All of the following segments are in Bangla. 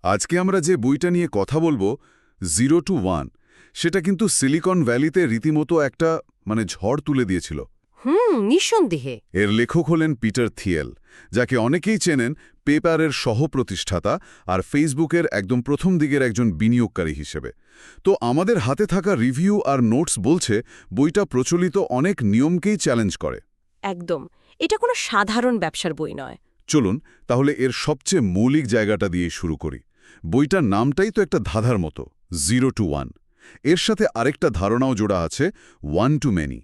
আজকে আমরা যে বইটা নিয়ে কথা বলবো 0 to 1 সেটা কিন্তু সিলিকন ভ্যালিতে রীতিমতো একটা ঝড় তুলে দিয়েছিল। নিঃসন্দেহে। এর লেখক হলেন পিটার থিয়েল, যাকে অনেকেই চেনেন পেপারের সহ-প্রতিষ্ঠাতা আর ফেসবুকের একদম প্রথম দিকের একজন বিনিয়োগকারী হিসেবে। তো আমাদের হাতে থাকা রিভিউ আর নোটস বলছে বইটা প্রচলিত অনেক নিয়মকেই চ্যালেঞ্জ করে। একদম, এটা কোনো সাধারণ ব্যবসার বই নয়। চলুন তাহলে এর সবচেয়ে মৌলিক জায়গাটা দিয়ে শুরু করি। বইটার নামটাই তো একটা ধাঁধার মতো, 0 to 1। এর সাথে আরেকটা ধারণাও জোড়া আছে, 1 to many।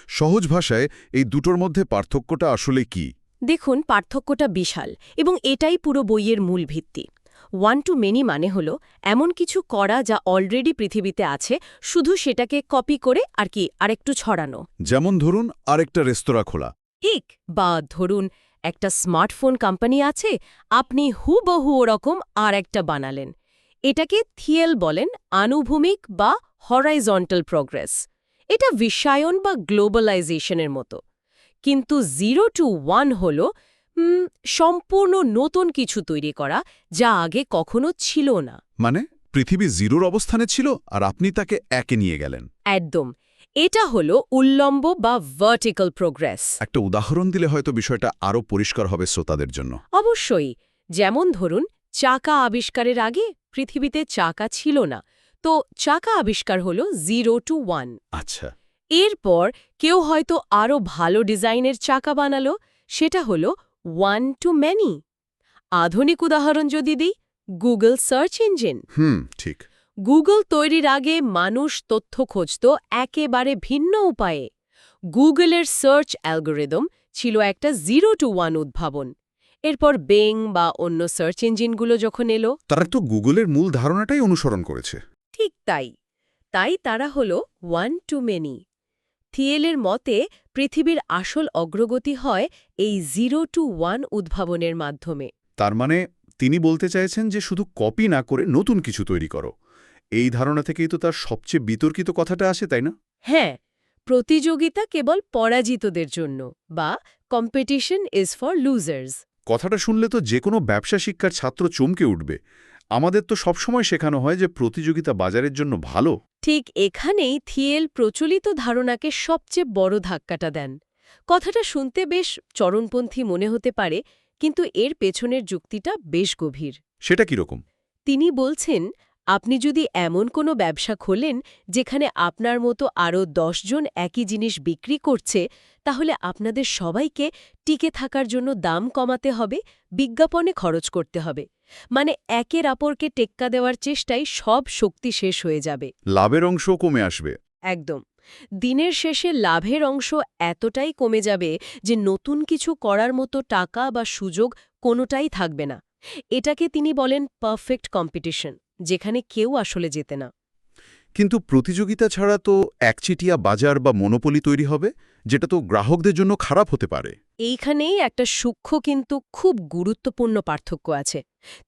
সহজ ভাষায় এই দুটোর মধ্যে পার্থক্যটা আসলে কি? দেখুন, পার্থক্যটা বিশাল এবং এটাই পুরো বইয়ের মূল ভিত্তি। 1 to many মানে হলো এমন কিছু করা যা অলরেডি পৃথিবীতে আছে, শুধু সেটাকে কপি করে আরেকটু ছড়ানো। যেমন ধরুন আরেকটা রেস্তোরাঁ খোলা। ঠিক, বা ধরুন একটা স্মার্টফোন কোম্পানি আছে, আপনি হুবহু ওরকম আর একটা বানালেন। এটাকে থিয়েল বলেন আনুভূমিক বা হরাইজন্টাল প্রোগ্রেস। এটা বিশ্বায়ন বা গ্লোবালাইজেশনের মতো। কিন্তু 0 to 1 হল সম্পূর্ণ নতুন কিছু তৈরি করা, যা আগে কখনো ছিল না। মানে পৃথিবী 0-র অবস্থানে ছিল আর আপনি তাকে একে নিয়ে গেলেন। একদম, এটা হলো উল্লম্ব বা ভার্টিক্যাল প্রোগ্রেস। একটা উদাহরণ দিলে হয়তো বিষয়টা আরও পরিষ্কার হবে শ্রোতাদের জন্য। অবশ্যই। যেমন ধরুন, চাকা আবিষ্কারের আগে পৃথিবীতে চাকা ছিল না, তো চাকা আবিষ্কার হলো 0 to 1। আচ্ছা। এরপর কেউ হয়তো আরও ভালো ডিজাইনের চাকা বানালো, সেটা হলো 1 to many। আধুনিক উদাহরণ যদি দিই, গুগল সার্চ ইঞ্জিন। ঠিক। গুগল তৈরির আগে মানুষ তথ্য খুঁজত একেবারে ভিন্ন উপায়ে। গুগলের সার্চ অ্যালগোরিদম ছিল একটা 0 to 1 উদ্ভাবন। এরপর বেং বা অন্য সার্চ ইঞ্জিনগুলো যখন এলো, তারা তো গুগলের মূল ধারণাটাই অনুসরণ করেছে। ঠিক তাই তারা হলো 1 to many। থিয়েলের মতে পৃথিবীর আসল অগ্রগতি হয় এই 0 to 1 উদ্ভাবনের মাধ্যমে। তার মানে তিনি বলতে চাইছেন যে শুধু কপি না করে নতুন কিছু তৈরি করো। এই ধারণা থেকেই তো তার সবচেয়ে বিতর্কিত কথাটা আসে, তাই না? হ্যাঁ, প্রতিযোগিতা কেবল পরাজিতদের জন্য, বা কম্পিটিশন ইজ ফর লুজার্স। কথাটা শুনলে তো যে কোনো ব্যবসা শিক্ষার ছাত্র চমকে উঠবে। আমাদের তো সবসময় শেখানো হয় যে প্রতিযোগিতা বাজারের জন্য ভালো। ঠিক এখানেই থিয়েল প্রচলিত ধারণাকে সবচেয়ে বড় ধাক্কাটা দেন। কথাটা শুনতে বেশ চরমপন্থী মনে হতে পারে, কিন্তু এর পেছনের যুক্তিটা বেশ গভীর। সেটা কিরকম? তিনি বলছেন, আপনি যদি এমন কোনো ব্যবসা খোলেন যেখানে আপনার মতো আরও 10 জন একই জিনিস বিক্রি করছে, তাহলে আপনাদের সবাইকে টিকে থাকার জন্য দাম কমাতে হবে, বিজ্ঞাপনে খরচ করতে হবে। মানে একের অপরকে টেক্কা দেওয়ার চেষ্টায় সব শক্তি শেষ হয়ে যাবে। লাভের অংশও কমে আসবে। একদম। দিনের শেষে লাভের অংশ এতটাই কমে যাবে যে নতুন কিছু করার মতো টাকা বা সুযোগ কোনোটাই থাকবে না। এটাকে তিনি বলেন পারফেক্ট কম্পিটিশন, যেখানে কেউ আসলে জেতে না। কিন্তু প্রতিযোগিতা ছাড়া তো একচেটিয়া বাজার বা মনোপলি তৈরি হবে, যেটা তো গ্রাহকদের জন্য খারাপ হতে পারে। এইখানেই একটা সূক্ষ্ম কিন্তু খুব গুরুত্বপূর্ণ পার্থক্য আছে।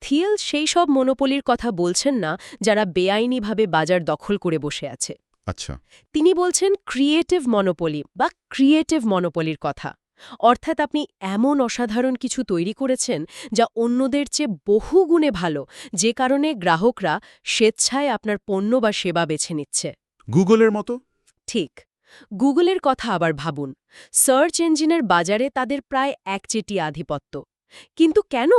থিয়েল সেই সব মনোপলির কথা বলছেন না যারা বেআইনিভাবে বাজার দখল করে বসে আছে। আচ্ছা। তিনি বলছেন ক্রিয়েটিভ মনোপলি বা ক্রিয়েটিভ মনোপলির কথা। অর্থাৎ আপনি এমন অসাধারণ কিছু তৈরি করেছেন যা অন্যদের চেয়ে বহু গুণে ভালো, যে কারণে গ্রাহকরা স্বেচ্ছায় আপনার পণ্য বা সেবা বেছে নিচ্ছে। গুগলের মতো? ঠিক। গুগলের কথা আবার ভাবুন। সার্চ ইঞ্জিনের বাজারে তাদের প্রায় একচেটিয়া আধিপত্য। কিন্তু কেন?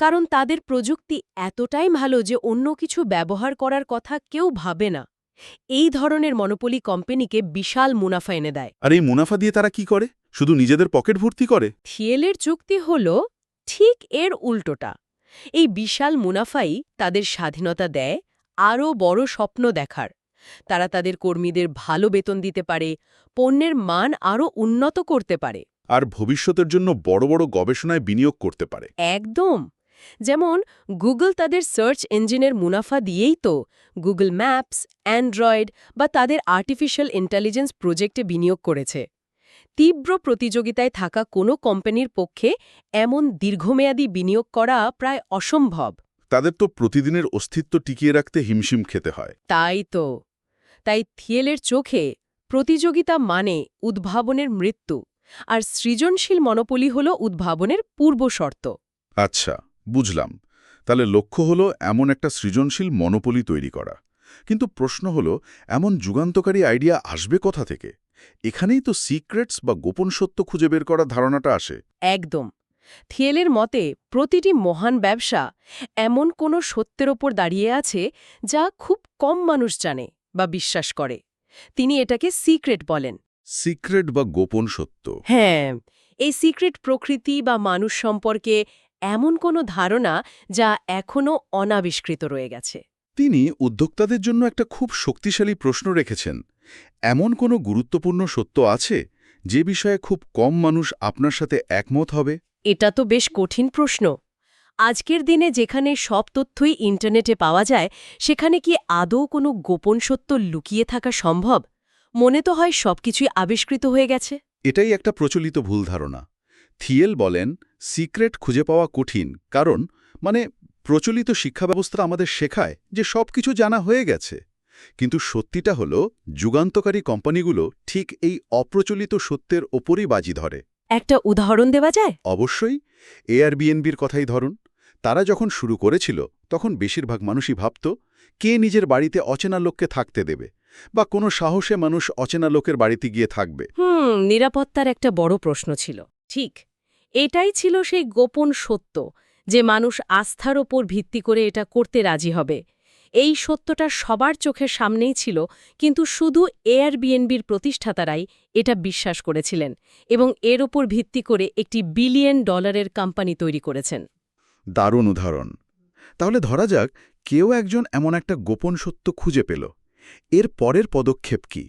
কারণ তাদের প্রযুক্তি এতটাই ভালো যে অন্য কিছু ব্যবহার করার কথা কেউ ভাবে না। এই ধরনের মনোপলি কোম্পানিকে বিশাল মুনাফা এনে দেয়। আর এই মুনাফা দিয়ে তারা কি করে? শুধু নিজেদের পকেট ভর্তি করে? থিয়েলের যুক্তি হল ঠিক এর উল্টোটা। এই বিশাল মুনাফাই তাদের স্বাধীনতা দেয় আরও বড় স্বপ্ন দেখার। তারা তাদের কর্মীদের ভালো বেতন দিতে পারে, পণ্যের মান আরও উন্নত করতে পারে, আর ভবিষ্যতের জন্য বড় বড় গবেষণায় বিনিয়োগ করতে পারে। একদম। যেমন গুগল তাদের সার্চ ইঞ্জিনের মুনাফা দিয়েই তো গুগল ম্যাপস, অ্যান্ড্রয়েড বা তাদের আর্টিফিশিয়াল ইন্টেলিজেন্স প্রজেক্টে বিনিয়োগ করেছে। তীব্র প্রতিযোগিতায় থাকা কোনো কোম্পানির পক্ষে এমন দীর্ঘমেয়াদী বিনিয়োগ করা প্রায় অসম্ভব। তাদের তো প্রতিদিনের অস্তিত্ব টিকিয়ে রাখতে হিমশিম খেতে হয়। তাই থিয়েলের চোখে প্রতিযোগিতা মানে উদ্ভাবনের মৃত্যু, আর সৃজনশীল মনোপলি হল উদ্ভাবনের পূর্বশর্ত। আচ্ছা, বুঝলাম। তাহলে লক্ষ্য হলো এমন একটা সৃজনশীল মনোপলি তৈরি করা। কিন্তু প্রশ্ন হলো, এমন যুগান্তকারী আইডিয়া আসবে কোথা থেকে? এখানেই তো সিক্রেটস বা গোপন সত্য খুঁজে বের করার ধারণাটা আসে। একদম। থিয়েলের মতে প্রতিটি মহান ব্যবসা এমন কোনো সত্যের ওপর দাঁড়িয়ে আছে যা খুব কম মানুষ জানে বা বিশ্বাস করে। তিনি এটাকে সিক্রেট বলেন। সিক্রেট বা গোপন সত্য। হ্যাঁ, এই সিক্রেট প্রকৃতি বা মানুষ সম্পর্কে এমন কোনো ধারণা যা এখনও অনাবিষ্কৃত রয়ে গেছে। তিনি উদ্যোক্তাদের জন্য একটা খুব শক্তিশালী প্রশ্ন রেখেছেন। এমন কোনো গুরুত্বপূর্ণ সত্য আছে যে বিষয়ে খুব কম মানুষ আপনার সাথে একমত হবে? এটা তো বেশ কঠিন প্রশ্ন। আজকের দিনে যেখানে সব তথ্যই ইন্টারনেটে পাওয়া যায়, সেখানে কি আদৌ কোনো গোপন সত্য লুকিয়ে থাকা সম্ভব? মনে তো হয় সবকিছুই আবিষ্কৃত হয়ে গেছে। এটাই একটা প্রচলিত ভুল ধারণা। থিয়েল বলেন, সিক্রেট খুঁজে পাওয়া কঠিন, কারণ প্রচলিত শিক্ষা ব্যবস্থা আমাদের শেখায় যে সবকিছু জানা হয়ে গেছে। কিন্তু সত্যিটা হলো, যুগান্তকারী কোম্পানিগুলো ঠিক এই অপ্রচলিত সত্যের ওপরই বাজি ধরে। একটা উদাহরণ দেওয়া যায়? অবশ্যই। এয়ারবিএনবির কথাই ধরুন। তারা যখন শুরু করেছিল, তখন বেশিরভাগ মানুষই ভাবত, কে নিজের বাড়িতে অচেনা লোককে থাকতে দেবে, বা কোনো সাহসে মানুষ অচেনা লোকের বাড়িতে গিয়ে থাকবে। নিরাপত্তার একটা বড় প্রশ্ন ছিল। ঠিক, এটাই ছিল সেই গোপন সত্য, যে মানুষ আস্থার ওপর ভিত্তি করে এটা করতে রাজি হবে। এই সত্যটা সবার চোখের সামনেই ছিল, কিন্তু শুধু এয়ারবিএনবির প্রতিষ্ঠাতারাই এটা বিশ্বাস করেছিলেন এবং এর ওপর ভিত্তি করে একটি $1 বিলিয়ন কোম্পানি তৈরি করেছেন। দারুণ উদাহরণ। তাহলে ধরা যাক, কেউ একজন এমন একটা গোপন সত্য খুঁজে পেল। এর পরের পদক্ষেপ কি?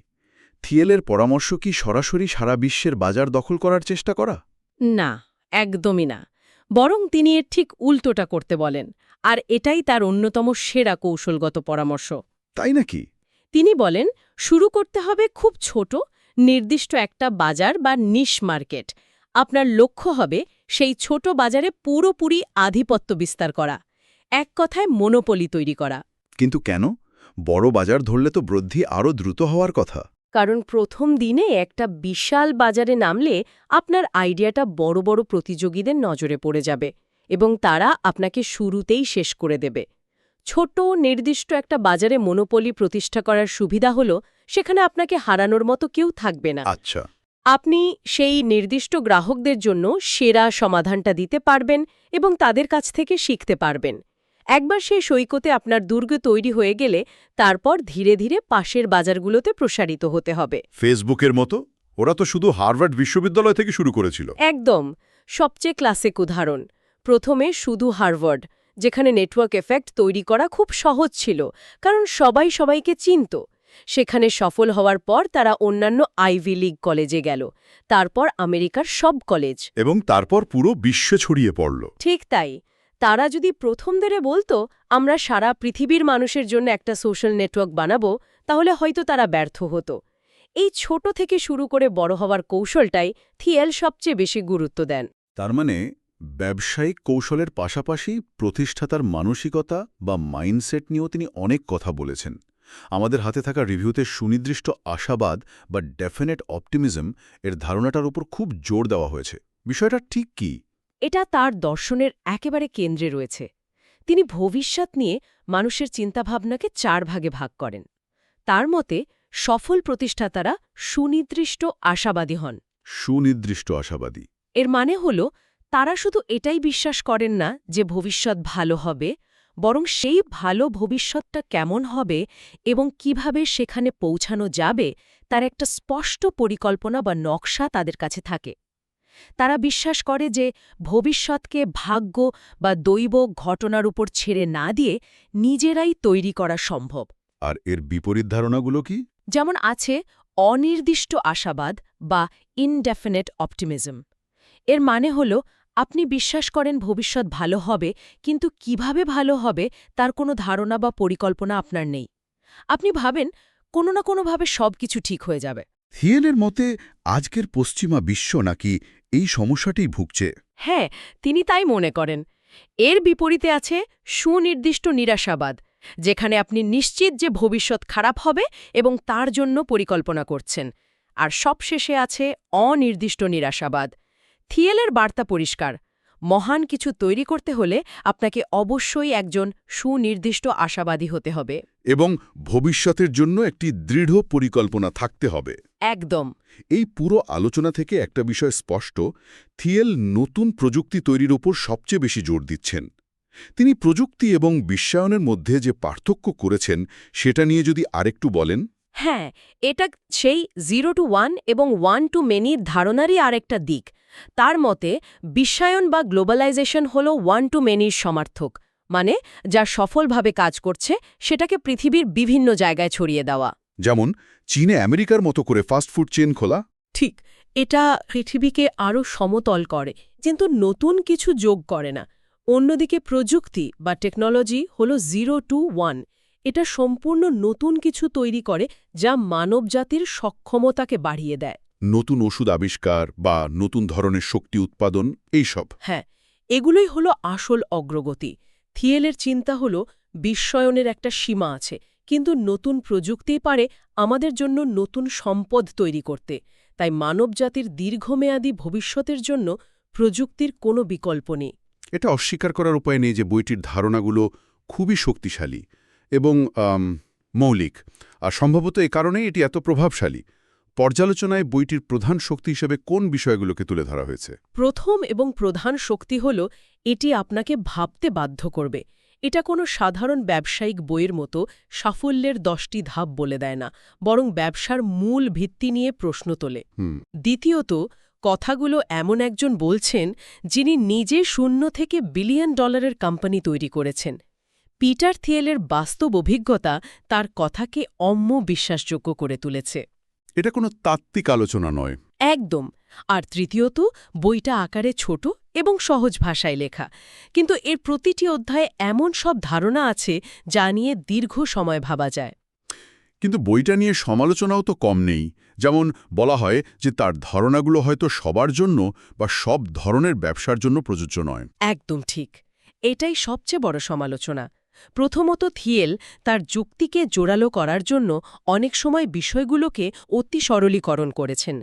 থিয়েলের পরামর্শ কি সরাসরি সারা বিশ্বের বাজার দখল করার চেষ্টা করা? না, একদমই না। বরং তিনি এর ঠিক উল্টোটা করতে বলেন, আর এটাই তার অন্যতম সেরা কৌশলগত পরামর্শ। তাই নাকি? তিনি বলেন, শুরু করতে হবে খুব ছোট, নির্দিষ্ট একটা বাজার বা নিশ মার্কেট। আপনার লক্ষ্য হবে সেই ছোট বাজারে পুরোপুরি আধিপত্য বিস্তার করা, এক কথায় মনোপলি তৈরি করা। কিন্তু কেন? বড় বাজার ধরলে তো বৃদ্ধি আরও দ্রুত হওয়ার কথা। কারণ প্রথম দিনে একটা বিশাল বাজারে নামলে আপনার আইডিয়াটা বড় বড় প্রতিযোগীদের নজরে পড়ে যাবে এবং তারা আপনাকে শুরুতেই শেষ করে দেবে। ছোট নির্দিষ্ট একটা বাজারে মনোপলি প্রতিষ্ঠা করার সুবিধা হলো, সেখানে আপনাকে হারানোর মতো কেউ থাকবে না। আচ্ছা। আপনি সেই নির্দিষ্ট গ্রাহকদের জন্য সেরা সমাধানটা দিতে পারবেন এবং তাদের কাছ থেকে শিখতে পারবেন। একবার সেই সৈকতে আপনার দুর্গ তৈরি হয়ে গেলে তারপর ধীরে ধীরে পাশের বাজারগুলোতে প্রসারিত হতে হবে। ফেসবুকের মতো? ওরা তো শুধু হার্ভার্ড বিশ্ববিদ্যালয় থেকে শুরু করেছিল। একদম, সবচেয়ে ক্লাসিক উদাহরণ। প্রথমে শুধু হার্ভার্ড, যেখানে নেটওয়ার্ক এফেক্ট তৈরি করা খুব সহজ ছিল, কারণ সবাই সবাইকে চিনত। সেখানে সফল হওয়ার পর তারা অন্যান্য আইভি লিগ কলেজে গেল, তারপর আমেরিকার সব কলেজ, এবং তারপর পুরো বিশ্বে ছড়িয়ে পড়ল। ঠিক তাই। তারা যদি প্রথম দিনে বলতো, আমরা সারা পৃথিবীর মানুষের জন্য একটা সোশ্যাল নেটওয়ার্ক বানাবো, তাহলে হয়তো তারা ব্যর্থ হতো। এই ছোট থেকে শুরু করে বড় হওয়ার কৌশলটাই থিয়েল সবচেয়ে বেশি গুরুত্ব দেন। তার মানে ব্যবসায়িক কৌশলের পাশাপাশি প্রতিষ্ঠাতার মানসিকতা বা মাইন্ডসেট নিয়েও তিনি অনেক কথা বলেছেন। আমাদের হাতে থাকা রিভিউতে সুনির্দিষ্ট আশাবাদ বা ডেফিনেট অপটিমিজম এর ধারণাটার উপর খুব জোর দেওয়া হয়েছে। বিষয়টা ঠিক কি? এটা তার দর্শনের একেবারে কেন্দ্রে রয়েছে। তিনি ভবিষ্যৎ নিয়ে মানুষের চিন্তাভাবনাকে 4 ভাগে ভাগ করেন। তার মতে সফল প্রতিষ্ঠাতারা সুনির্দিষ্ট আশাবাদী হন। সুনির্দিষ্ট আশাবাদী এর মানে হল, তারা শুধু এটাই বিশ্বাস করেন না যে ভবিষ্যৎ ভালো হবে, বরং সেই ভালো ভবিষ্যৎটা কেমন হবে এবং কিভাবে সেখানে পৌঁছানো যাবে তার একটা স্পষ্ট পরিকল্পনা বা নকশা তাদের কাছে থাকে। তারা বিশ্বাস করে যে ভবিষ্যৎকে ভাগ্য বা দৈব ঘটনার উপর ছেড়ে না দিয়ে নিজেরাই তৈরি করা সম্ভব। আর এর বিপরীত ধারণাগুলো কি? যেমন আছে অনির্দিষ্ট আশাবাদ বা ইনডেফিনিট অপটিমিজম। এর মানে হল, আপনি বিশ্বাস করেন ভবিষ্যৎ ভালো হবে, কিন্তু কিভাবে ভালো হবে তার কোনো ধারণা বা পরিকল্পনা আপনার নেই। আপনি ভাবেন কোনো না কোনোভাবে সবকিছু ঠিক হয়ে যাবে। থিয়েলের মতে আজকের পশ্চিমা বিশ্ব নাকি এই সমস্যাটিই ভুগছে। হ্যাঁ, তিনি তাই মনে করেন। এর বিপরীতে আছে সুনির্দিষ্ট নিরাশাবাদ, যেখানে আপনি নিশ্চিত যে ভবিষ্যৎ খারাপ হবে এবং তার জন্য পরিকল্পনা করছেন। আর সবশেষে আছে অনির্দিষ্ট নিরাশাবাদ। থিয়েলের বার্তা পরিষ্কার: মহান কিছু তৈরি করতে হলে আপনাকে অবশ্যই একজন সুনির্দিষ্ট আশাবাদী হতে হবে। এবং ভবিষ্যতের জন্য একটি দৃঢ় পরিকল্পনা থাকতে হবে। একদম। এই পুরো আলোচনা থেকে একটা বিষয় স্পষ্ট, থিয়েল নতুন প্রযুক্তি তৈরির উপর সবচেয়ে বেশি জোর দিচ্ছেন। তিনি প্রযুক্তি এবং বিশ্বায়নের মধ্যে যে পার্থক্য করেছেন সেটা নিয়ে যদি আরেকটু বলেন। হ্যাঁ, এটা সেই 0 to 1 এবং 1 to manyর ধারণারই আরেকটা দিক। তার মতে বিশ্বায়ন বা গ্লোবালাইজেশন হল 1 to manyর সমার্থক, মানে যা সফলভাবে কাজ করছে সেটাকে পৃথিবীর বিভিন্ন জায়গায় ছড়িয়ে দেওয়া। যেমন চীনে আমেরিকার মতো করে ফাস্টফুড চেইন খোলা। ঠিক, এটা পৃথিবীকে আরও সমতল করে, কিন্তু নতুন কিছু যোগ করে না। অন্যদিকে প্রযুক্তি বা টেকনোলজি হল 0 to 1। এটা সম্পূর্ণ নতুন কিছু তৈরি করে যা মানবজাতির সক্ষমতাকে বাড়িয়ে দেয়। নতুন ওষুধ আবিষ্কার বা নতুন ধরনের শক্তি উৎপাদন, এইসব। হ্যাঁ, এগুলোই হলো আসল অগ্রগতি। থিয়েলের চিন্তা হলো বিশ্বায়নের একটা সীমা আছে, কিন্তু নতুন প্রযুক্তিই পারে আমাদের জন্য নতুন সম্পদ তৈরি করতে। তাই মানবজাতির দীর্ঘমেয়াদী ভবিষ্যতের জন্য প্রযুক্তির কোনো বিকল্প নেই। এটা অস্বীকার করার উপায় নেই যে বইটির ধারণাগুলো খুবই শক্তিশালী এবং মৌলিক, আর সম্ভবত এ কারণেই এটি এত প্রভাবশালী। পর্যালোচনায় বইটির প্রধান শক্তি হিসেবে কোন বিষয়গুলোকে তুলে ধরা হয়েছে? প্রথম এবং প্রধান শক্তি হল এটি আপনাকে ভাবতে বাধ্য করবে। এটা কোনো সাধারণ ব্যবসায়িক বইয়ের মতো সাফল্যের 10টি ধাপ বলে দেয় না, বরং ব্যবসার মূল ভিত্তি নিয়ে প্রশ্ন তোলে। দ্বিতীয়ত, কথাগুলো এমন একজন বলছেন যিনি নিজে শূন্য থেকে বিলিয়ন ডলারের কোম্পানি তৈরি করেছেন। পিটার থিয়েলের বাস্তব অভিজ্ঞতা তার কথাকে অম্য বিশ্বাসযোগ্য করে তুলেছে। এটা কোনো তাত্ত্বিক আলোচনা নয়। একদম। আর তৃতীয়ত, বইটা আকারে ছোট এবং সহজ ভাষায় লেখা, কিন্তু এর প্রতিটি অধ্যায়ে এমন সব ধারণা আছে যা নিয়ে দীর্ঘ সময় ভাবা যায়। কিন্তু বইটা নিয়ে সমালোচনাও তো কম নেই। যেমন বলা হয় যে তার ধারণাগুলো হয়তো সবার জন্য বা সব ধরনের ব্যবসার জন্য প্রযোজ্য নয়। একদম ঠিক, এটাই সবচেয়ে বড় সমালোচনা। প্রথমত, থিয়েল তার যুক্তিকে জোরালো করার জন্য অনেক সময় বিষয়গুলোকে অতি সরলীকরণ করেছেন।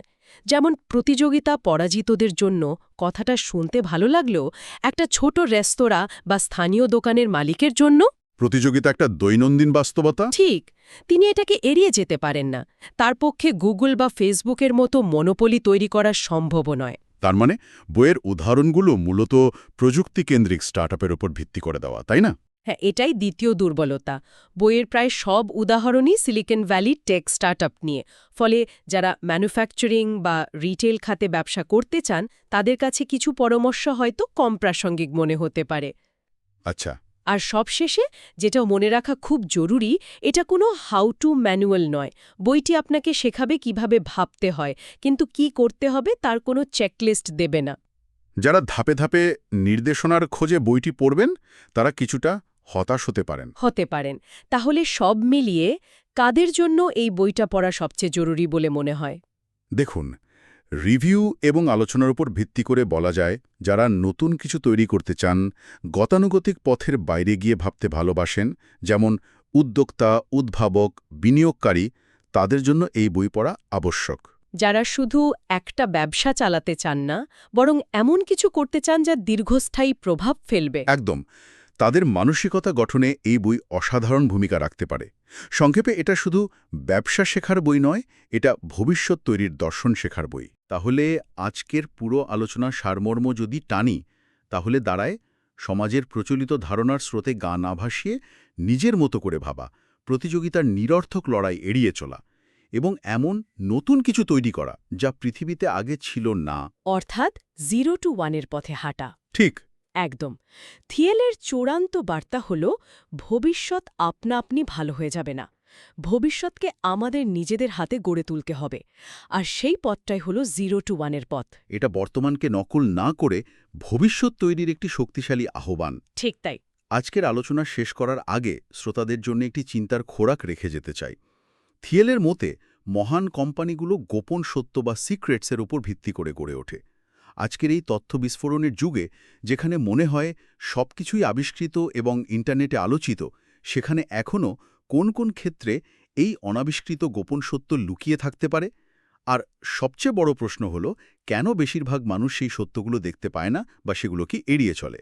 যেমন প্রতিযোগিতা পরাজিতদের জন্য কথাটা শুনতে ভালো লাগলেও একটা ছোট রেস্তোরাঁ বা স্থানীয় দোকানের মালিকের জন্য প্রতিযোগিতা একটা দৈনন্দিন বাস্তবতা। ঠিক, তিনি এটাকে এড়িয়ে যেতে পারেন না। তার পক্ষে গুগল বা ফেসবুকের মতো মনোপলি তৈরি করা সম্ভব নয়। তার মানে বইয়ের উদাহরণগুলো মূলত প্রযুক্তিকেন্দ্রিক স্টার্টআপের উপর ভিত্তি করে দেওয়া, তাই না? হ্যাঁ, এটাই দ্বিতীয় দুর্বলতা। বইয়ের প্রায় সব উদাহরণই সিলিকন ভ্যালি টেক স্টার্টআপ নিয়ে। ফলে যারা ম্যানুফ্যাকচারিং বা রিটেল খাতে ব্যবসা করতে চান তাদের কাছে কিছু পরামর্শ হয়তো কম প্রাসঙ্গিক মনে হতে পারে। আচ্ছা। আর সবশেষে, যেটা মনে রাখা খুব জরুরি, এটা কোনো হাউ টু ম্যানুয়াল নয়। বইটি আপনাকে শেখাবে কিভাবে ভাবতে হয়, কিন্তু কি করতে হবে তার কোনো চেকলিস্ট দেবে না। যারা ধাপে ধাপে নির্দেশনার খোঁজে বইটি পড়বেন তারা কিছুটা হতাশ হতে পারেন। তাহলে সব মিলিয়ে কাদের জন্য এই বইটা পড়া সবচেয়ে জরুরি বলে মনে হয়? দেখুন, রিভিউ এবং আলোচনার উপর ভিত্তি করে বলা যায় যারা নতুন কিছু তৈরি করতে চান, গতানুগতিক পথের বাইরে গিয়ে ভাবতে ভালোবাসেন, যেমন উদ্যোক্তা, উদ্ভাবক, বিনিয়োগকারী, তাদের জন্য এই বই পড়া আবশ্যক। যারা শুধু একটা ব্যবসা চালাতে চান না, বরং এমন কিছু করতে চান যা দীর্ঘস্থায়ী প্রভাব ফেলবে, একদম, তাদের মানসিকতা গঠনে এই বই অসাধারণ ভূমিকা রাখতে পারে। সংক্ষেপে এটা শুধু ব্যবসা শেখার বই নয়, এটা ভবিষ্যৎ তৈরির দর্শন শেখার বই। তাহলে আজকের পুরো আলোচনার সারমর্ম যদি টানি, তাহলে দাঁড়ায় সমাজের প্রচলিত ধারণার স্রোতে গা না ভাসিয়ে নিজের মতো করে ভাবা, প্রতিযোগিতার নিরর্থক লড়াই এড়িয়ে চলা এবং এমন নতুন কিছু তৈরি করা যা পৃথিবীতে আগে ছিল না। অর্থাৎ 0 to 1-এর পথে হাঁটা। ঠিক। একদম। থিয়েলের চূড়ান্ত বার্তা হল ভবিষ্যৎ আপনা আপনি ভালো হয়ে যাবে না। ভবিষ্যৎকে আমাদের নিজেদের হাতে গড়ে তুলতে হবে। আর সেই পথটাই হল 0 to 1-এর পথ। এটা বর্তমানকে নকল না করে ভবিষ্যৎ তৈরির একটি শক্তিশালী আহ্বান। ঠিক তাই। আজকের আলোচনা শেষ করার আগে শ্রোতাদের জন্য একটি চিন্তার খোরাক রেখে যেতে চাই। থিয়েলের মতে মহান কোম্পানিগুলো গোপন সত্য বা সিক্রেটসের উপর ভিত্তি করে গড়ে ওঠে। আজকের এই তথ্য বিস্ফোরণের যুগে, যেখানে মনে হয় সবকিছুই আবিষ্কৃত এবং ইন্টারনেটে আলোচিত, সেখানে এখনও কোন কোন ক্ষেত্রে এই অনাবিষ্কৃত গোপন সত্য লুকিয়ে থাকতে পারে? আর সবচেয়ে বড় প্রশ্ন হল, কেন বেশিরভাগ মানুষ সেই সত্যগুলো দেখতে পায় না বা সেগুলোকে এড়িয়ে চলে